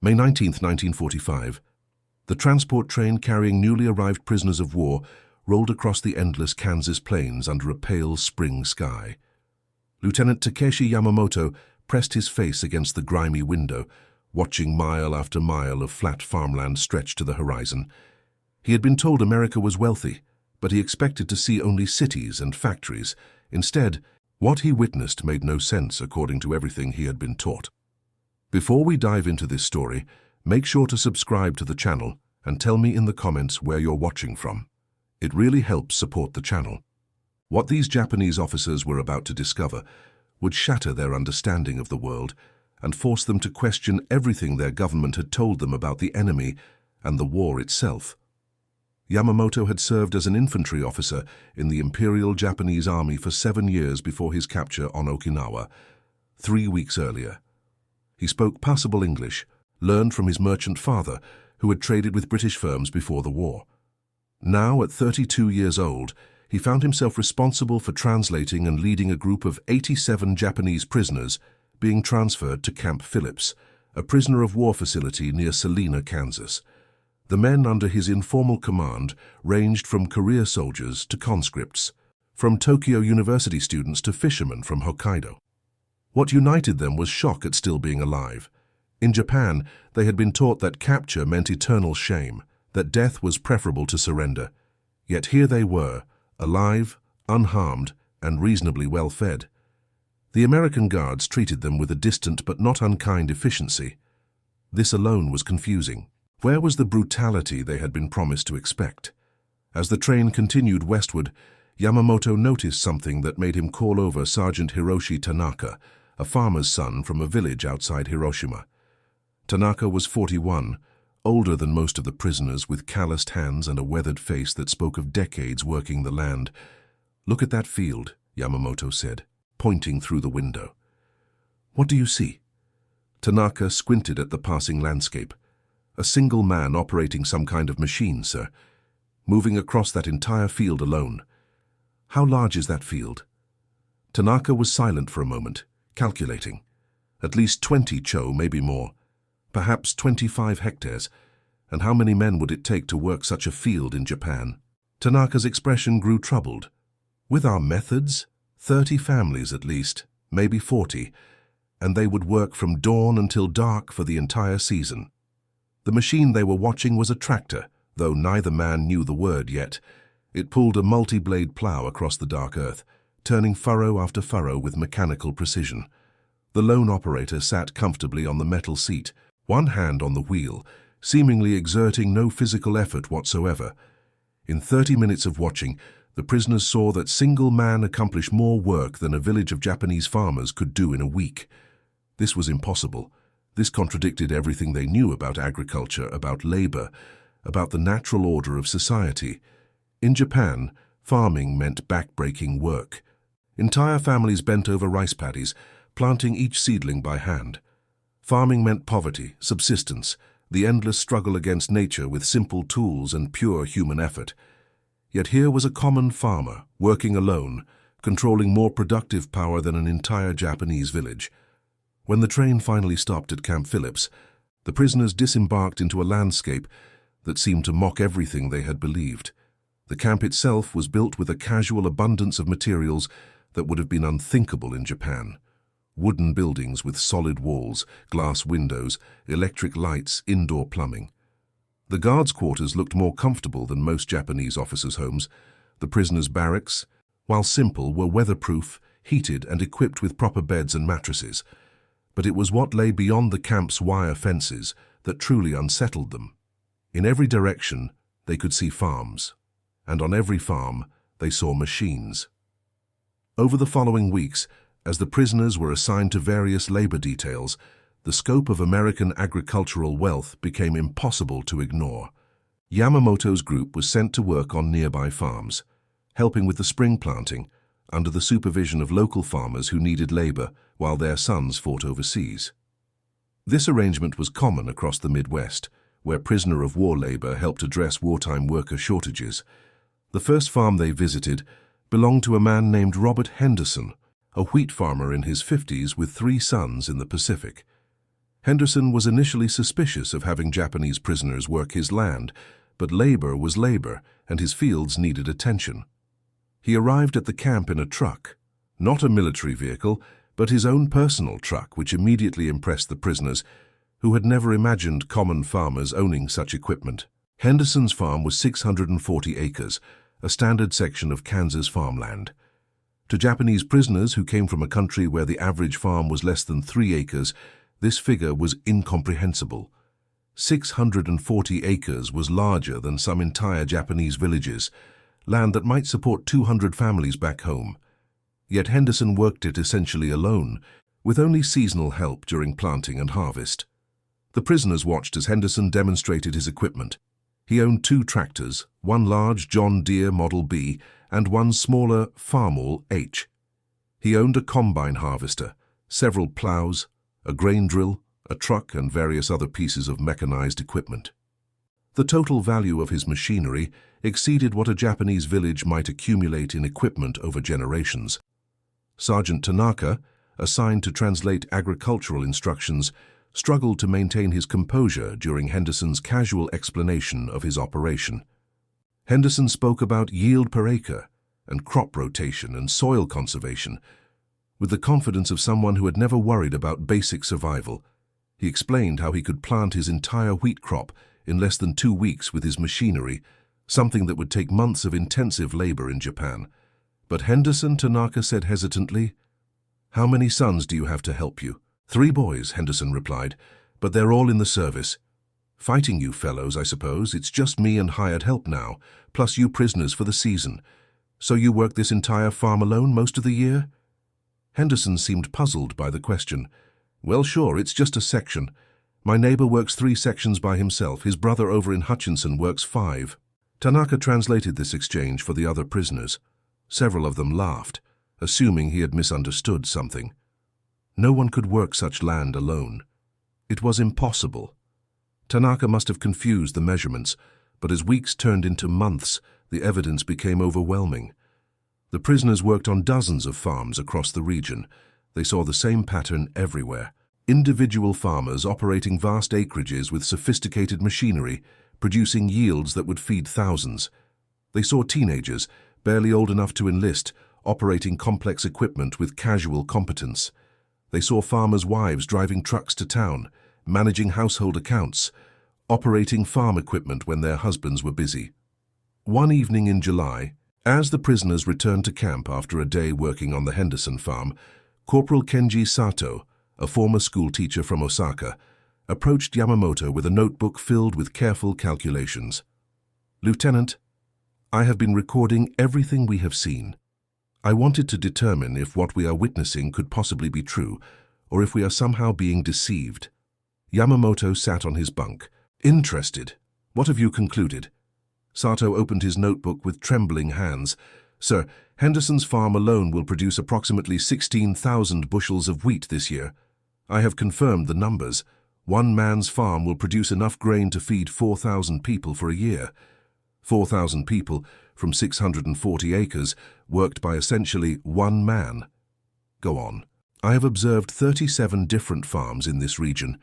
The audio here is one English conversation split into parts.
May 19, 1945. The transport train carrying newly arrived prisoners of war rolled across the endless Kansas plains under a pale spring sky. Lieutenant Takeshi Yamamoto pressed his face against the grimy window, watching mile after mile of flat farmland stretch to the horizon. He had been told America was wealthy, but he expected to see only cities and factories. Instead, what he witnessed made no sense according to everything he had been taught. Before we dive into this story, make sure to subscribe to the channel and tell me in the comments where you're watching from. It really helps support the channel. What these Japanese officers were about to discover would shatter their understanding of the world and force them to question everything their government had told them about the enemy and the war itself. Yamamoto had served as an infantry officer in the Imperial Japanese Army for 7 years before his capture on Okinawa, 3 weeks earlier. He spoke passable English, learned from his merchant father, who had traded with British firms before the war. Now, at 32 years old, he found himself responsible for translating and leading a group of 87 Japanese prisoners being transferred to Camp Phillips, a prisoner of war facility near Salina, Kansas. The men under his informal command ranged from career soldiers to conscripts, from Tokyo University students to fishermen from Hokkaido. What united them was shock at still being alive. In Japan, they had been taught that capture meant eternal shame, that death was preferable to surrender. Yet here they were, alive, unharmed, and reasonably well fed. The American guards treated them with a distant but not unkind efficiency. This alone was confusing. Where was the brutality they had been promised to expect? As the train continued westward, Yamamoto noticed something that made him call over Sergeant Hiroshi Tanaka, a farmer's son from a village outside Hiroshima. Tanaka was 41, older than most of the prisoners, with calloused hands and a weathered face that spoke of decades working the land. "Look at that field," Yamamoto said, pointing through the window. "What do you see?" Tanaka squinted at the passing landscape. "A single man operating some kind of machine, sir, moving across that entire field alone." "How large is that field?" Tanaka was silent for a moment, calculating. At least 20 cho, maybe more. Perhaps 25 hectares. And how many men would it take to work such a field in Japan? Tanaka's expression grew troubled. "With our methods, 30 families at least, maybe 40, and they would work from dawn until dark for the entire season." The machine they were watching was a tractor, though neither man knew the word yet. It pulled a multi-blade plow across the dark earth, turning furrow after furrow with mechanical precision. The lone operator sat comfortably on the metal seat, one hand on the wheel, seemingly exerting no physical effort whatsoever. In 30 minutes of watching, the prisoners saw that single man accomplished more work than a village of Japanese farmers could do in a week. This was impossible. This contradicted everything they knew about agriculture, about labor, about the natural order of society. In Japan, farming meant back-breaking work. Entire families bent over rice paddies, planting each seedling by hand. Farming meant poverty, subsistence, the endless struggle against nature with simple tools and pure human effort. Yet here was a common farmer, working alone, controlling more productive power than an entire Japanese village. When the train finally stopped at Camp Phillips, the prisoners disembarked into a landscape that seemed to mock everything they had believed. The camp itself was built with a casual abundance of materials that would have been unthinkable in Japan. Wooden buildings with solid walls, glass windows, electric lights, indoor plumbing. The guards' quarters looked more comfortable than most Japanese officers' homes. The prisoners' barracks, while simple, were weatherproof, heated, and equipped with proper beds and mattresses. But it was what lay beyond the camp's wire fences that truly unsettled them. In every direction, they could see farms, and on every farm, they saw machines. Over the following weeks, as the prisoners were assigned to various labor details, the scope of American agricultural wealth became impossible to ignore. Yamamoto's group was sent to work on nearby farms, helping with the spring planting, under the supervision of local farmers who needed labor while their sons fought overseas. This arrangement was common across the Midwest, where prisoner of war labor helped address wartime worker shortages. The first farm they visited belonged to a man named Robert Henderson, a wheat farmer in his 50s with 3 sons in the Pacific. Henderson was initially suspicious of having Japanese prisoners work his land, but labor was labor, and his fields needed attention. He arrived at the camp in a truck, not a military vehicle, but his own personal truck, which immediately impressed the prisoners, who had never imagined common farmers owning such equipment. Henderson's farm was 640 acres, a standard section of Kansas farmland. To Japanese prisoners who came from a country where the average farm was less than 3 acres, this figure was incomprehensible. 640 acres was larger than some entire Japanese villages, land that might support 200 families back home. Yet Henderson worked it essentially alone, with only seasonal help during planting and harvest. The prisoners watched as Henderson demonstrated his equipment. He owned 2 tractors, one large John Deere Model B and one smaller Farmall H. He owned a combine harvester, several plows, a grain drill, a truck, and various other pieces of mechanized equipment. The total value of his machinery exceeded what a Japanese village might accumulate in equipment over generations. Sergeant Tanaka, assigned to translate agricultural instructions, struggled to maintain his composure during Henderson's casual explanation of his operation. Henderson spoke about yield per acre and crop rotation and soil conservation, with the confidence of someone who had never worried about basic survival. He explained how he could plant his entire wheat crop in less than 2 weeks with his machinery, something that would take months of intensive labor in Japan. But Henderson, Tanaka said hesitantly, "How many sons do you have to help you?" "3 boys," Henderson replied, "but they're all in the service. Fighting you fellows, I suppose. It's just me and hired help now, plus you prisoners for the season. So you work this entire farm alone most of the year?" Henderson seemed puzzled by the question. "Well, sure, it's just a section. My neighbor works 3 sections by himself. His brother over in Hutchinson works 5. Tanaka translated this exchange for the other prisoners. Several of them laughed, assuming he had misunderstood something. No one could work such land alone. It was impossible. Tanaka must have confused the measurements, but as weeks turned into months, the evidence became overwhelming. The prisoners worked on dozens of farms across the region. They saw the same pattern everywhere. Individual farmers operating vast acreages with sophisticated machinery, producing yields that would feed thousands. They saw teenagers, barely old enough to enlist, operating complex equipment with casual competence. They saw farmers' wives driving trucks to town, managing household accounts, operating farm equipment when their husbands were busy. One evening in July, as the prisoners returned to camp after a day working on the Henderson farm, Corporal Kenji Sato, a former school teacher from Osaka, approached Yamamoto with a notebook filled with careful calculations. "Lieutenant, I have been recording everything we have seen. I wanted to determine if what we are witnessing could possibly be true, or if we are somehow being deceived." Yamamoto sat on his bunk. "Interested. What have you concluded?" Sato opened his notebook with trembling hands. "Sir, Henderson's farm alone will produce approximately 16,000 bushels of wheat this year. I have confirmed the numbers. One man's farm will produce enough grain to feed 4,000 people for a year. 4,000 people from 640 acres, worked by essentially one man." "Go on." "I have observed 37 different farms in this region.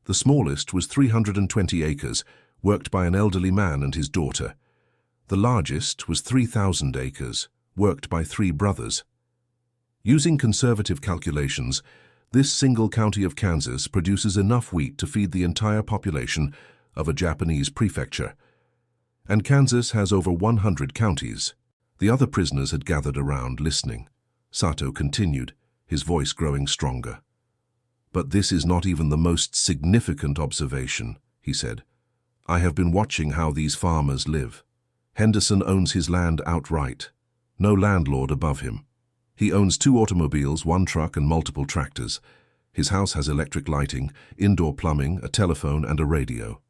The smallest was 320 acres, worked by an elderly man and his daughter. The largest was 3,000 acres, worked by 3 brothers. Using conservative calculations, this single county of Kansas produces enough wheat to feed the entire population of a Japanese prefecture. And Kansas has over 100 counties." The other prisoners had gathered around, listening. Sato continued, his voice growing stronger. "But this is not even the most significant observation," he said. "I have been watching how these farmers live. Henderson owns his land outright. No landlord above him. He owns 2 automobiles, 1 truck, and multiple tractors. His house has electric lighting, indoor plumbing, a telephone, and a radio.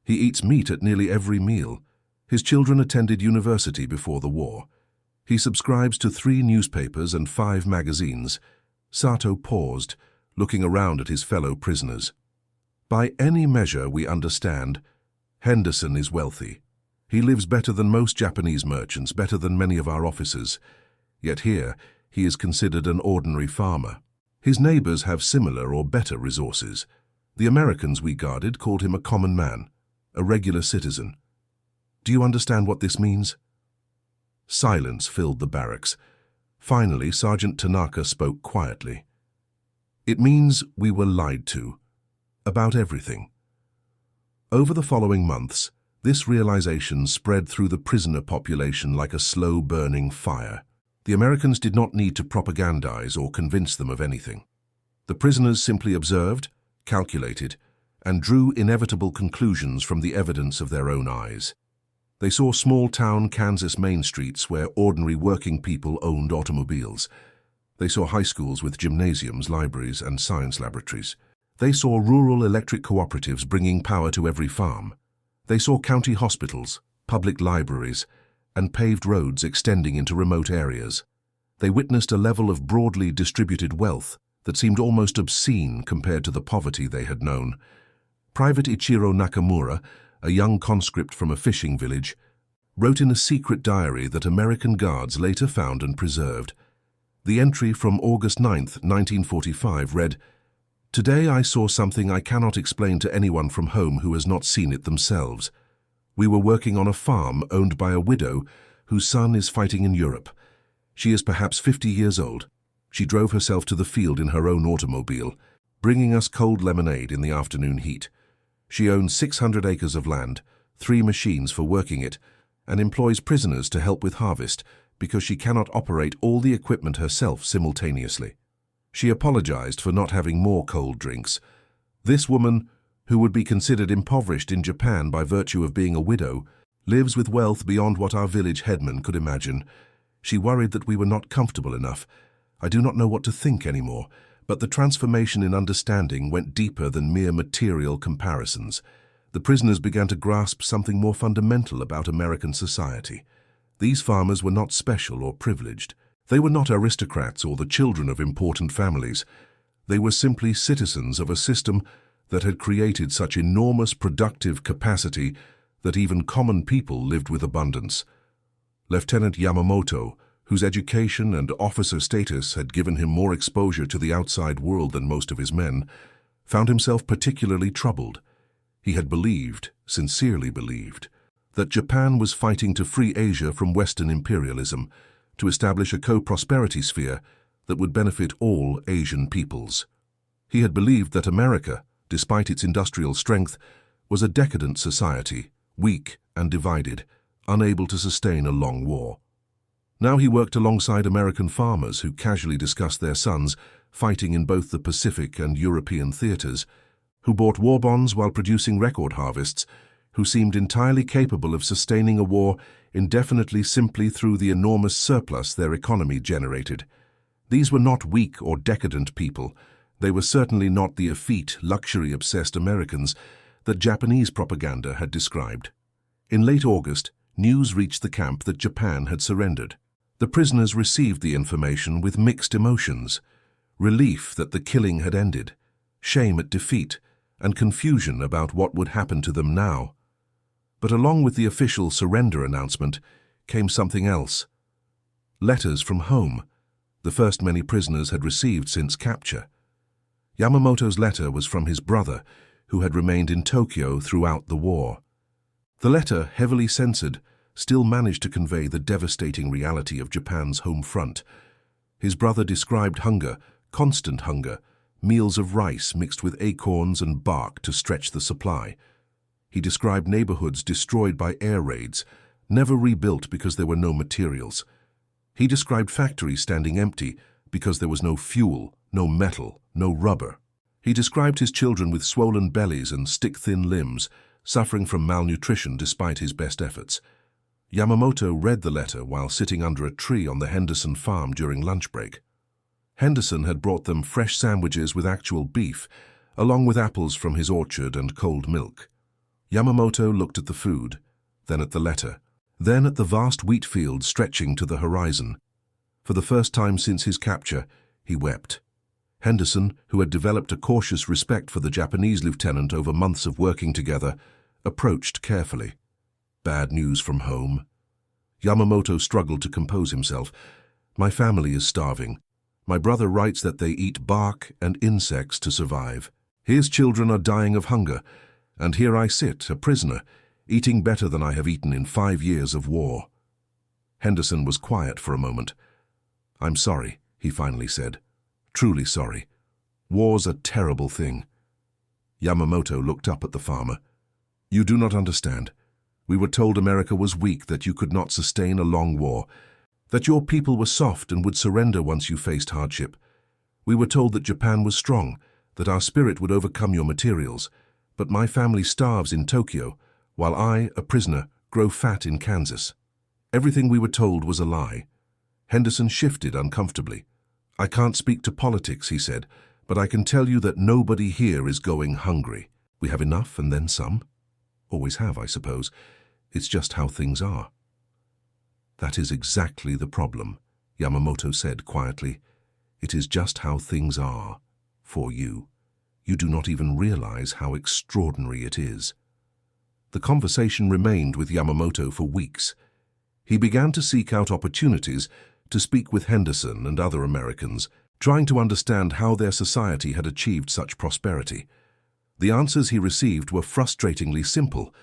He eats meat at nearly every meal. His children attended university before the war. He subscribes to 3 newspapers and 5 magazines." Sato paused, looking around at his fellow prisoners. "By any measure we understand, Henderson is wealthy. He lives better than most Japanese merchants, better than many of our officers. Yet here, he is considered an ordinary farmer. His neighbors have similar or better resources. The Americans we guarded called him a common man, a regular citizen. Do you understand what this means? Silence filled the barracks. Finally, Sergeant Tanaka spoke quietly. It means we were lied to. About everything. Over the following months, this realization spread through the prisoner population like a slow-burning fire. The Americans did not need to propagandize or convince them of anything. The prisoners simply observed, calculated, and drew inevitable conclusions from the evidence of their own eyes. They saw small-town Kansas main streets where ordinary working people owned automobiles. They saw high schools with gymnasiums, libraries, and science laboratories. They saw rural electric cooperatives bringing power to every farm. They saw county hospitals, public libraries, and paved roads extending into remote areas. They witnessed a level of broadly distributed wealth that seemed almost obscene compared to the poverty they had known. Private Ichiro Nakamura, a young conscript from a fishing village, wrote in a secret diary that American guards later found and preserved. The entry from August 9, 1945 read, "Today I saw something I cannot explain to anyone from home who has not seen it themselves. We were working on a farm owned by a widow whose son is fighting in Europe. She is perhaps 50 years old. She drove herself to the field in her own automobile, bringing us cold lemonade in the afternoon heat. She owns 600 acres of land, 3 machines for working it, and employs prisoners to help with harvest because she cannot operate all the equipment herself simultaneously. She apologized for not having more cold drinks. This woman, who would be considered impoverished in Japan by virtue of being a widow, lives with wealth beyond what our village headman could imagine. She worried that we were not comfortable enough. I do not know what to think anymore, but the transformation in understanding went deeper than mere material comparisons. The prisoners began to grasp something more fundamental about American society. These farmers were not special or privileged. They were not aristocrats or the children of important families. They were simply citizens of a system that had created such enormous productive capacity that even common people lived with abundance. Lieutenant Yamamoto, whose education and officer status had given him more exposure to the outside world than most of his men, found himself particularly troubled. He had believed, sincerely believed, that Japan was fighting to free Asia from Western imperialism, to establish a co-prosperity sphere that would benefit all Asian peoples. He had believed that America, despite its industrial strength, was a decadent society, weak and divided, unable to sustain a long war. Now he worked alongside American farmers who casually discussed their sons fighting in both the Pacific and European theaters, who bought war bonds while producing record harvests, who seemed entirely capable of sustaining a war indefinitely simply through the enormous surplus their economy generated. These were not weak or decadent people. They were certainly not the effete, luxury-obsessed Americans that Japanese propaganda had described. In late August, news reached the camp that Japan had surrendered. The prisoners received the information with mixed emotions: relief that the killing had ended, shame at defeat, and confusion about what would happen to them now. But along with the official surrender announcement came something else. Letters from home, the first many prisoners had received since capture. Yamamoto's letter was from his brother, who had remained in Tokyo throughout the war. The letter, heavily censored, still managed to convey the devastating reality of Japan's home front. His brother described hunger, constant hunger, meals of rice mixed with acorns and bark to stretch the supply. He described neighborhoods destroyed by air raids, never rebuilt because there were no materials. He described factories standing empty because there was no fuel, no metal, no rubber. He described his children with swollen bellies and stick-thin limbs, suffering from malnutrition despite his best efforts. Yamamoto read the letter while sitting under a tree on the Henderson farm during lunch break. Henderson had brought them fresh sandwiches with actual beef, along with apples from his orchard and cold milk. Yamamoto looked at the food, then at the letter, then at the vast wheat fields stretching to the horizon. For the first time since his capture, he wept. Henderson, who had developed a cautious respect for the Japanese lieutenant over months of working together, approached carefully. Bad news from home. Yamamoto struggled to compose himself. My family is starving. My brother writes that they eat bark and insects to survive. His children are dying of hunger, and here I sit, a prisoner, eating better than I have eaten in 5 years of war." Henderson was quiet for a moment. "I'm sorry," he finally said. "Truly sorry. War's a terrible thing." Yamamoto looked up at the farmer. "You do not understand. We were told America was weak, that you could not sustain a long war, that your people were soft and would surrender once you faced hardship. We were told that Japan was strong, that our spirit would overcome your materials. But my family starves in Tokyo, while I, a prisoner, grow fat in Kansas. Everything we were told was a lie." Henderson shifted uncomfortably. "I can't speak to politics," he said, "but I can tell you that nobody here is going hungry. We have enough and then some. Always have, I suppose. It's just how things are." "That is exactly the problem," Yamamoto said quietly. "It is just how things are for you. You do not even realize how extraordinary it is." The conversation remained with Yamamoto for weeks. He began to seek out opportunities to speak with Henderson and other Americans, trying to understand how their society had achieved such prosperity. The answers he received were frustratingly simple: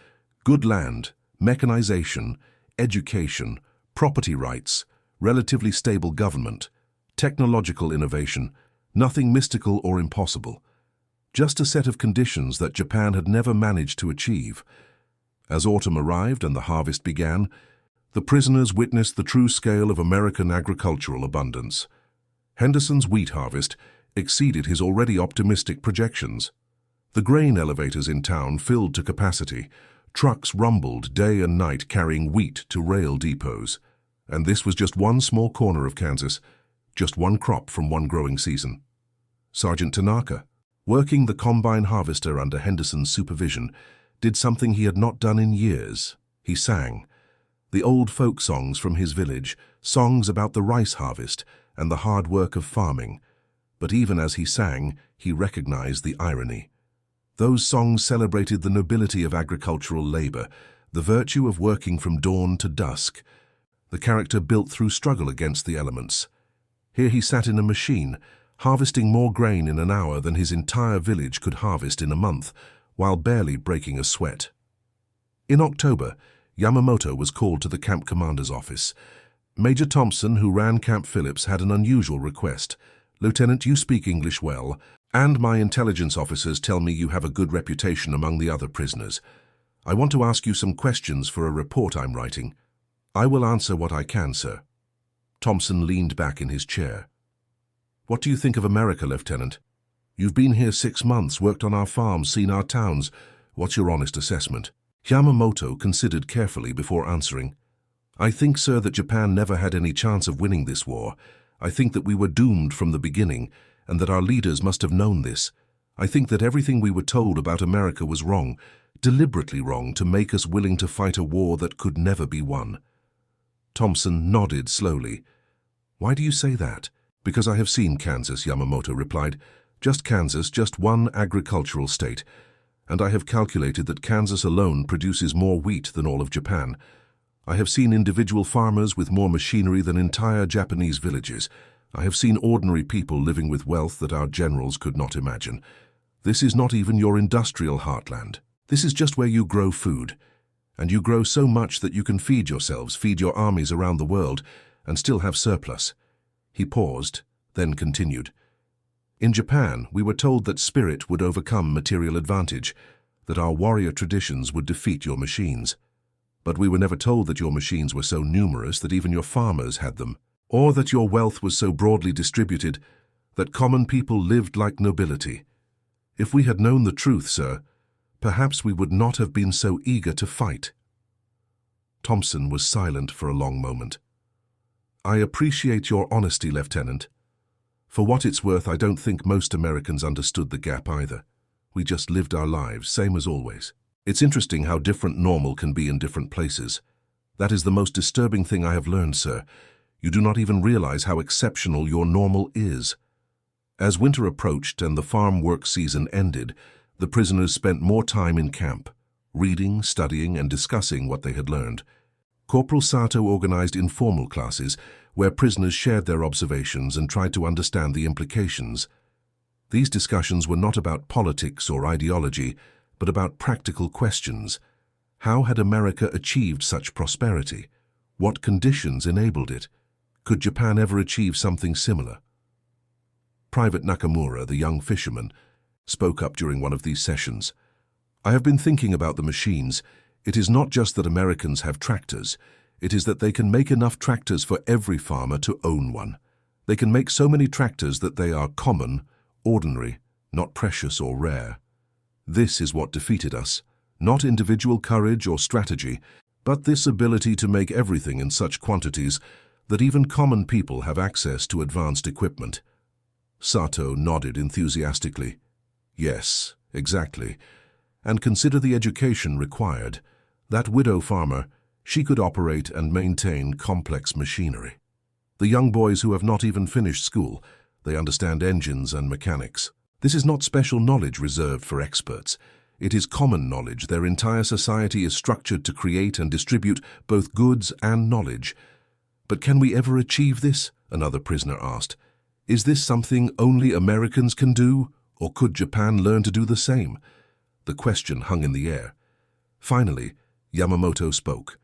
good land, mechanization, education, property rights, relatively stable government, technological innovation, nothing mystical or impossible. Just a set of conditions that Japan had never managed to achieve. As autumn arrived and the harvest began, the prisoners witnessed the true scale of American agricultural abundance. Henderson's wheat harvest exceeded his already optimistic projections. The grain elevators in town filled to capacity. Trucks rumbled day and night carrying wheat to rail depots. And this was just one small corner of Kansas, just one crop from one growing season. Sergeant Tanaka, working the combine harvester under Henderson's supervision, did something he had not done in years. He sang the old folk songs from his village, songs about the rice harvest and the hard work of farming. But even as he sang, he recognized the irony. Those songs celebrated the nobility of agricultural labor, the virtue of working from dawn to dusk, the character built through struggle against the elements. Here he sat in a machine, harvesting more grain in an hour than his entire village could harvest in a month, while barely breaking a sweat. In October, Yamamoto was called to the camp commander's office. Major Thompson, who ran Camp Phillips, had an unusual request. "Lieutenant, you speak English well, and my intelligence officers tell me you have a good reputation among the other prisoners. I want to ask you some questions for a report I'm writing." "I will answer what I can, sir." Thompson leaned back in his chair. "What do you think of America, Lieutenant? You've been here 6 months, worked on our farms, seen our towns. What's your honest assessment?" Yamamoto considered carefully before answering. "I think, sir, that Japan never had any chance of winning this war. I think that we were doomed from the beginning, and that our leaders must have known this. I think that everything we were told about America was wrong, deliberately wrong, to make us willing to fight a war that could never be won." Thompson nodded slowly. "Why do you say that?" "Because I have seen Kansas," Yamamoto replied. "Just Kansas, just one agricultural state. And I have calculated that Kansas alone produces more wheat than all of Japan. I have seen individual farmers with more machinery than entire Japanese villages. I have seen ordinary people living with wealth that our generals could not imagine. This is not even your industrial heartland. This is just where you grow food. And you grow so much that you can feed yourselves, feed your armies around the world, and still have surplus." He paused, then continued. "In Japan, we were told that spirit would overcome material advantage, that our warrior traditions would defeat your machines. But we were never told that your machines were so numerous that even your farmers had them, or that your wealth was so broadly distributed that common people lived like nobility. If we had known the truth, sir, perhaps we would not have been so eager to fight." Thompson was silent for a long moment. "I appreciate your honesty, Lieutenant. For what it's worth, I don't think most Americans understood the gap either. We just lived our lives, same as always. It's interesting how different normal can be in different places. That is the most disturbing thing I have learned, sir. You do not even realize how exceptional your normal is." As winter approached and the farm work season ended, the prisoners spent more time in camp, reading, studying, and discussing what they had learned. Corporal Sato organized informal classes where prisoners shared their observations and tried to understand the implications. These discussions were not about politics or ideology, but about practical questions. How had America achieved such prosperity? What conditions enabled it? Could Japan ever achieve something similar? Private Nakamura, the young fisherman, spoke up during one of these sessions. I have been thinking about the machines. It is not just that Americans have tractors. It is that they can make enough tractors for every farmer to own one. They can make so many tractors that they are common, ordinary, not precious or rare. This is what defeated us. Not individual courage or strategy, but this ability to make everything in such quantities that even common people have access to advanced equipment. Sato nodded enthusiastically. Yes, exactly. And consider the education required. That widow farmer, she could operate and maintain complex machinery. The young boys who have not even finished school, they understand engines and mechanics. This is not special knowledge reserved for experts. It is common knowledge. Their entire society is structured to create and distribute both goods and knowledge. But can we ever achieve this? Another prisoner asked. Is this something only Americans can do, or could Japan learn to do the same? The question hung in the air. Finally, Yamamoto spoke.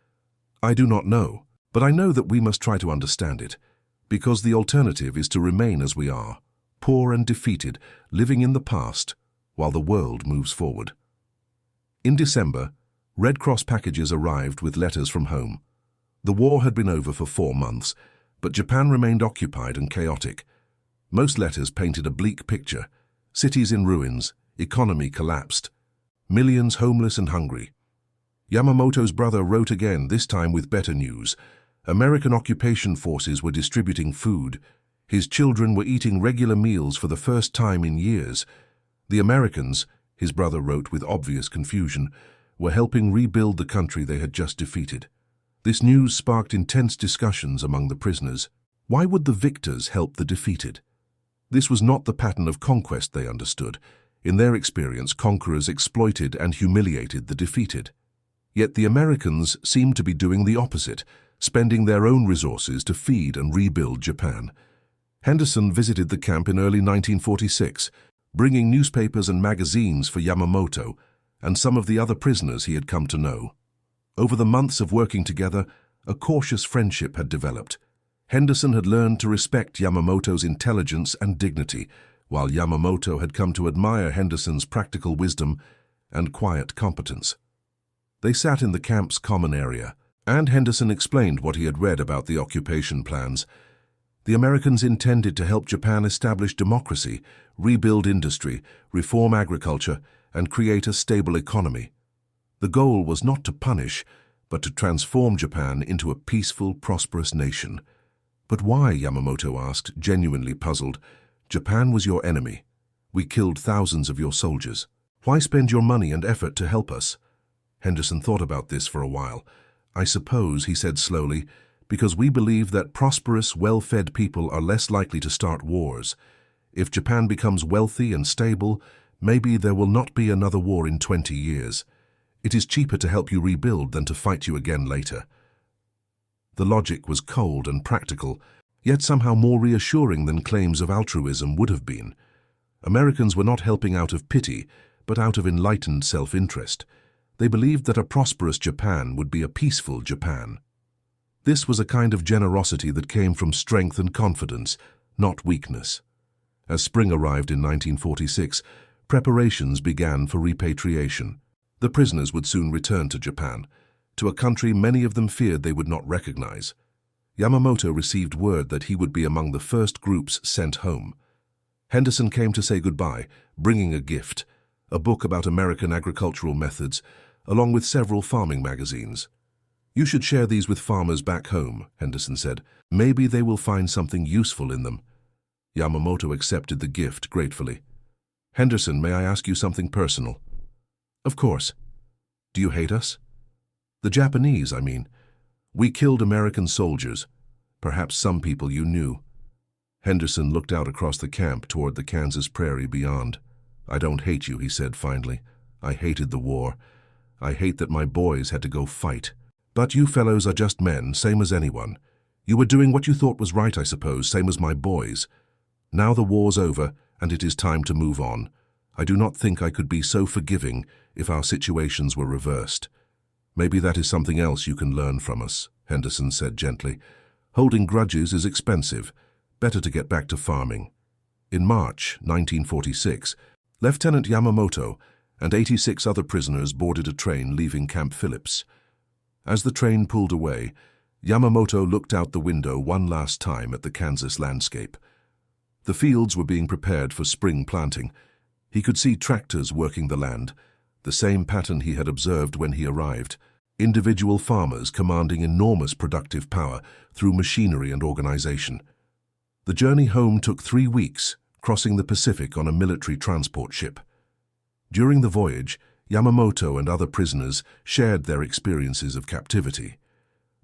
I do not know, but I know that we must try to understand it, because the alternative is to remain as we are, poor and defeated, living in the past, while the world moves forward. In December, Red Cross packages arrived with letters from home. The war had been over for 4 months, but Japan remained occupied and chaotic. Most letters painted a bleak picture. Cities in ruins, economy collapsed, millions homeless and hungry. Yamamoto's brother wrote again, this time with better news. American occupation forces were distributing food. His children were eating regular meals for the first time in years. The Americans, his brother wrote with obvious confusion, were helping rebuild the country they had just defeated. This news sparked intense discussions among the prisoners. Why would the victors help the defeated? This was not the pattern of conquest they understood. In their experience, conquerors exploited and humiliated the defeated. Yet the Americans seemed to be doing the opposite, spending their own resources to feed and rebuild Japan. Henderson visited the camp in early 1946, bringing newspapers and magazines for Yamamoto and some of the other prisoners he had come to know. Over the months of working together, a cautious friendship had developed. Henderson had learned to respect Yamamoto's intelligence and dignity, while Yamamoto had come to admire Henderson's practical wisdom and quiet competence. They sat in the camp's common area, and Henderson explained what he had read about the occupation plans. The Americans intended to help Japan establish democracy, rebuild industry, reform agriculture, and create a stable economy. The goal was not to punish, but to transform Japan into a peaceful, prosperous nation. But why, Yamamoto asked, genuinely puzzled. Japan was your enemy. We killed thousands of your soldiers. Why spend your money and effort to help us? Henderson thought about this for a while. I suppose, he said slowly, because we believe that prosperous, well-fed people are less likely to start wars. If Japan becomes wealthy and stable, maybe there will not be another war in 20 years. It is cheaper to help you rebuild than to fight you again later. The logic was cold and practical, yet somehow more reassuring than claims of altruism would have been. Americans were not helping out of pity, but out of enlightened self-interest. They believed that a prosperous Japan would be a peaceful Japan. This was a kind of generosity that came from strength and confidence, not weakness. As spring arrived in 1946, preparations began for repatriation. The prisoners would soon return to Japan, to a country many of them feared they would not recognize. Yamamoto received word that he would be among the first groups sent home. Henderson came to say goodbye, bringing a gift, a book about American agricultural methods, along with several farming magazines. You should share these with farmers back home, Henderson said. Maybe they will find something useful in them. Yamamoto accepted the gift gratefully. Henderson, may I ask you something personal? Of course. Do you hate us? The Japanese, I mean. We killed American soldiers. Perhaps some people you knew. Henderson looked out across the camp toward the Kansas prairie beyond. I don't hate you, he said finally. I hated the war. I hate that my boys had to go fight. But you fellows are just men, same as anyone. You were doing what you thought was right, I suppose, same as my boys. Now the war's over, and it is time to move on. I do not think I could be so forgiving if our situations were reversed. Maybe that is something else you can learn from us, Henderson said gently. Holding grudges is expensive. Better to get back to farming. In March 1946, Lieutenant Yamamoto and 86 other prisoners boarded a train leaving Camp Phillips. As the train pulled away, Yamamoto looked out the window one last time at the Kansas landscape. The fields were being prepared for spring planting. He could see tractors working the land, the same pattern he had observed when he arrived. Individual farmers commanding enormous productive power through machinery and organization. The journey home took 3 weeks, crossing the Pacific on a military transport ship. During the voyage, Yamamoto and other prisoners shared their experiences of captivity.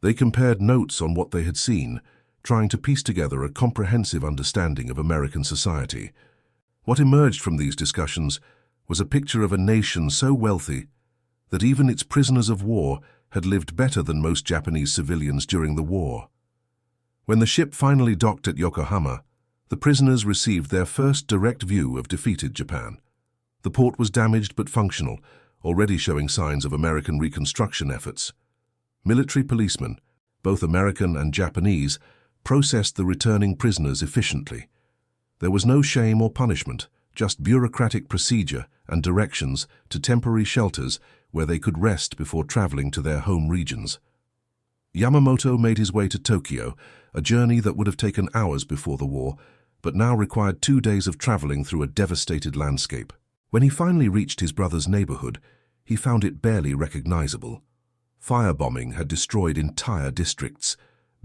They compared notes on what they had seen, trying to piece together a comprehensive understanding of American society. What emerged from these discussions was a picture of a nation so wealthy that even its prisoners of war had lived better than most Japanese civilians during the war. When the ship finally docked at Yokohama, the prisoners received their first direct view of defeated Japan. The port was damaged but functional, already showing signs of American reconstruction efforts. Military policemen, both American and Japanese, processed the returning prisoners efficiently. There was no shame or punishment, just bureaucratic procedure and directions to temporary shelters where they could rest before traveling to their home regions. Yamamoto made his way to Tokyo, a journey that would have taken hours before the war, but now required 2 days of traveling through a devastated landscape. When he finally reached his brother's neighborhood, he found it barely recognizable. Firebombing had destroyed entire districts.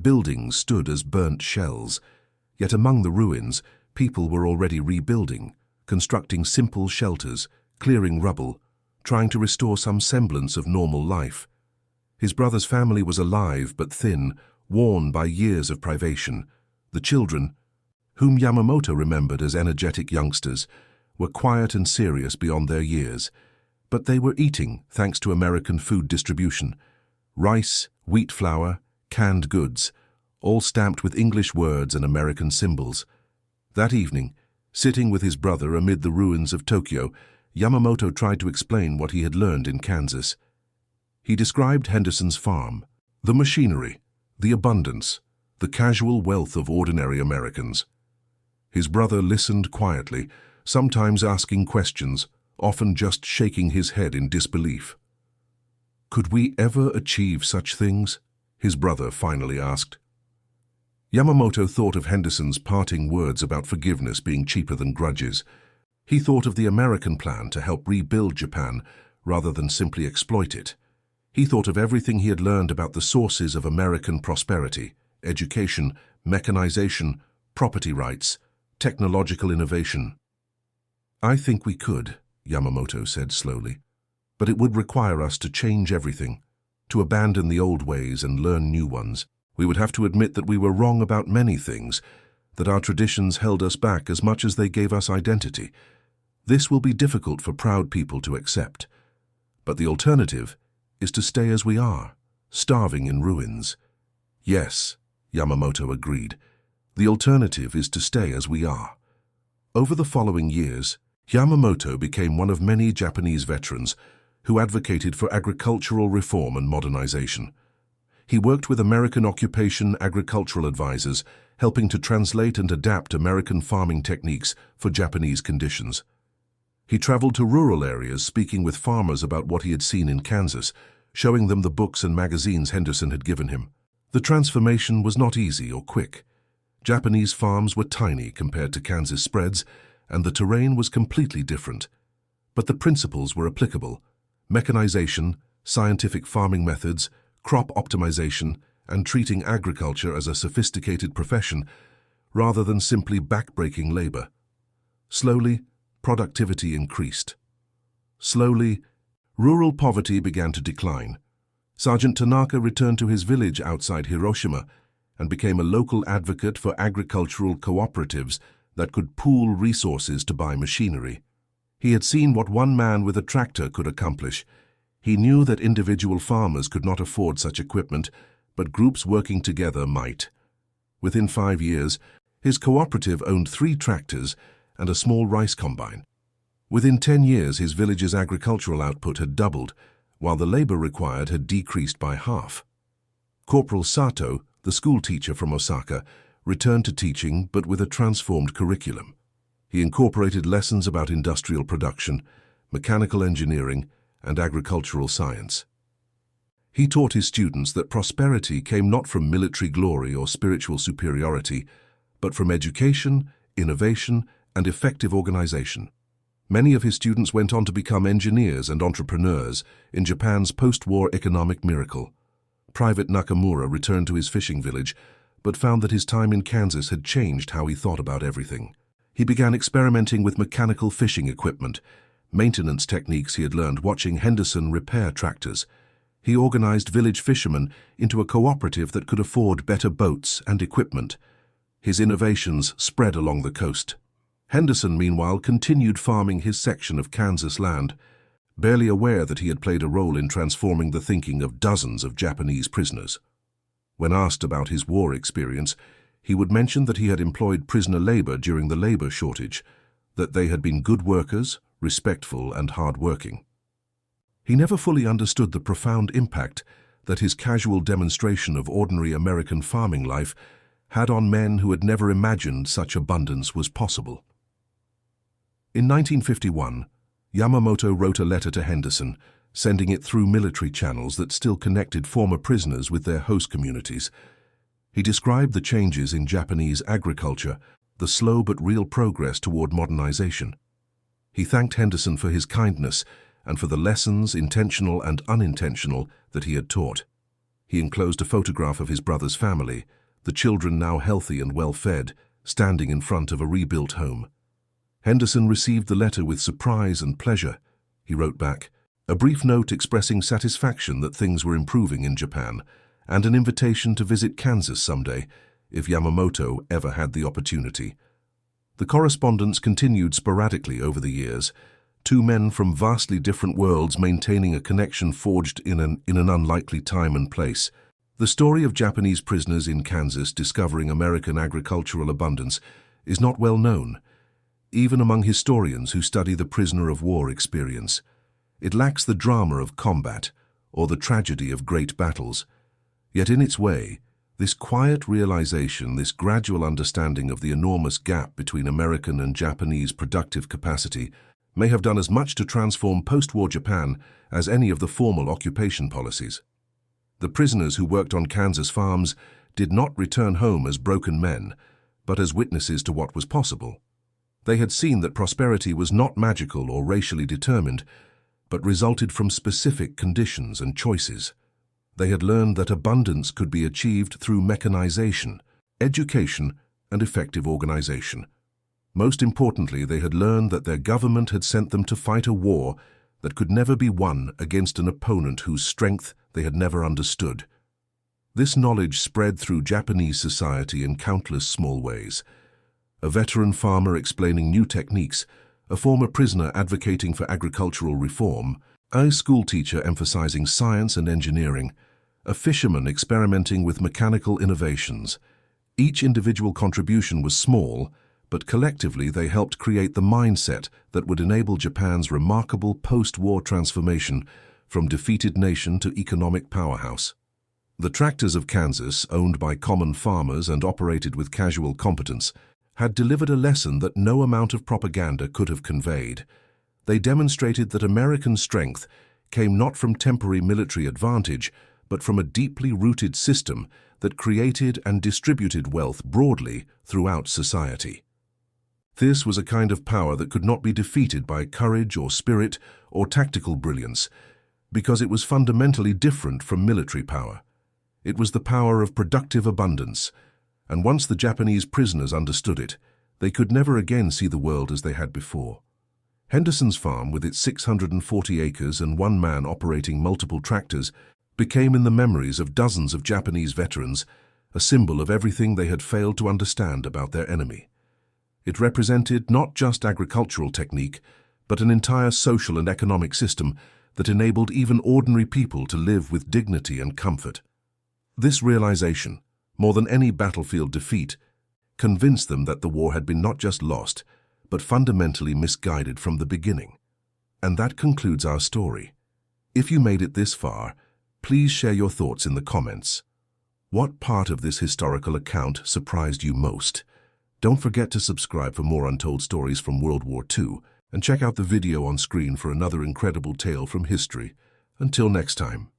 Buildings stood as burnt shells. Yet among the ruins, people were already rebuilding, constructing simple shelters, clearing rubble, trying to restore some semblance of normal life. His brother's family was alive but thin, worn by years of privation. The children, whom Yamamoto remembered as energetic youngsters, were quiet and serious beyond their years. But they were eating thanks to American food distribution. Rice, wheat flour, canned goods, all stamped with English words and American symbols. That evening, sitting with his brother amid the ruins of Tokyo, Yamamoto tried to explain what he had learned in Kansas. He described Henderson's farm, the machinery, the abundance, the casual wealth of ordinary Americans. His brother listened quietly, sometimes asking questions, often just shaking his head in disbelief. "Could we ever achieve such things?" his brother finally asked. Yamamoto thought of Henderson's parting words about forgiveness being cheaper than grudges. He thought of the American plan to help rebuild Japan rather than simply exploit it. He thought of everything he had learned about the sources of American prosperity: education, mechanization, property rights, technological innovation. "I think we could," Yamamoto said slowly, "but it would require us to change everything, to abandon the old ways and learn new ones. We would have to admit that we were wrong about many things, that our traditions held us back as much as they gave us identity. This will be difficult for proud people to accept. But the alternative is to stay as we are, starving in ruins." "Yes," Yamamoto agreed. "The alternative is to stay as we are." Over the following years, Yamamoto became one of many Japanese veterans who advocated for agricultural reform and modernization. He worked with American occupation agricultural advisors, helping to translate and adapt American farming techniques for Japanese conditions. He traveled to rural areas speaking with farmers about what he had seen in Kansas, showing them the books and magazines Henderson had given him. The transformation was not easy or quick. Japanese farms were tiny compared to Kansas spreads, and the terrain was completely different. But the principles were applicable: mechanization, scientific farming methods, crop optimization, and treating agriculture as a sophisticated profession rather than simply backbreaking labor. Slowly, productivity increased. Slowly, rural poverty began to decline. Sergeant Tanaka returned to his village outside Hiroshima and became a local advocate for agricultural cooperatives that could pool resources to buy machinery. He had seen what one man with a tractor could accomplish. He knew that individual farmers could not afford such equipment, but groups working together might. Within 5 years, his cooperative owned 3 tractors and a small rice combine. Within 10 years, his village's agricultural output had doubled, while the labor required had decreased by half. Corporal Sato, the school teacher from Osaka, returned to teaching but with a transformed curriculum. He incorporated lessons about industrial production, mechanical engineering, and agricultural science. He taught his students that prosperity came not from military glory or spiritual superiority, but from education, innovation, and effective organization. Many of his students went on to become engineers and entrepreneurs in Japan's post-war economic miracle. Private Nakamura returned to his fishing village, but found that his time in Kansas had changed how he thought about everything. He began experimenting with mechanical fishing equipment, maintenance techniques he had learned watching Henderson repair tractors. He organized village fishermen into a cooperative that could afford better boats and equipment. His innovations spread along the coast. Henderson, meanwhile, continued farming his section of Kansas land, barely aware that he had played a role in transforming the thinking of dozens of Japanese prisoners. When asked about his war experience, he would mention that he had employed prisoner labor during the labor shortage, that they had been good workers, respectful and hard-working. He never fully understood the profound impact that his casual demonstration of ordinary American farming life had on men who had never imagined such abundance was possible. In 1951, Yamamoto wrote a letter to Henderson, sending it through military channels that still connected former prisoners with their host communities. He described the changes in Japanese agriculture, the slow but real progress toward modernization. He thanked Henderson for his kindness and for the lessons, intentional and unintentional, that he had taught. He enclosed a photograph of his brother's family, the children now healthy and well-fed, standing in front of a rebuilt home. Henderson received the letter with surprise and pleasure. He wrote back, a brief note expressing satisfaction that things were improving in Japan, and an invitation to visit Kansas someday, if Yamamoto ever had the opportunity. The correspondence continued sporadically over the years, two men from vastly different worlds maintaining a connection forged in an unlikely time and place. The story of Japanese prisoners in Kansas discovering American agricultural abundance is not well known, even among historians who study the prisoner of war experience. It lacks the drama of combat or the tragedy of great battles. Yet in its way, this quiet realization, this gradual understanding of the enormous gap between American and Japanese productive capacity may have done as much to transform post-war Japan as any of the formal occupation policies. The prisoners who worked on Kansas farms did not return home as broken men, but as witnesses to what was possible. They had seen that prosperity was not magical or racially determined, but resulted from specific conditions and choices. They had learned that abundance could be achieved through mechanization, education, and effective organization. Most importantly, they had learned that their government had sent them to fight a war that could never be won against an opponent whose strength they had never understood. This knowledge spread through Japanese society in countless small ways. A veteran farmer explaining new techniques, a former prisoner advocating for agricultural reform, a schoolteacher emphasizing science and engineering, a fisherman experimenting with mechanical innovations. Each individual contribution was small, but collectively they helped create the mindset that would enable Japan's remarkable post-war transformation from defeated nation to economic powerhouse. The tractors of Kansas, owned by common farmers and operated with casual competence, had delivered a lesson that no amount of propaganda could have conveyed. They demonstrated that American strength came not from temporary military advantage, but from a deeply rooted system that created and distributed wealth broadly throughout society. This was a kind of power that could not be defeated by courage or spirit or tactical brilliance, because it was fundamentally different from military power. It was the power of productive abundance, and once the Japanese prisoners understood it, they could never again see the world as they had before. Henderson's farm, with its 640 acres and one man operating multiple tractors, became in the memories of dozens of Japanese veterans a symbol of everything they had failed to understand about their enemy. It represented not just agricultural technique, but an entire social and economic system that enabled even ordinary people to live with dignity and comfort. This realization, more than any battlefield defeat, convinced them that the war had been not just lost, but fundamentally misguided from the beginning. And that concludes our story. If you made it this far, please share your thoughts in the comments. What part of this historical account surprised you most? Don't forget to subscribe for more untold stories from World War II, and check out the video on screen for another incredible tale from history. Until next time.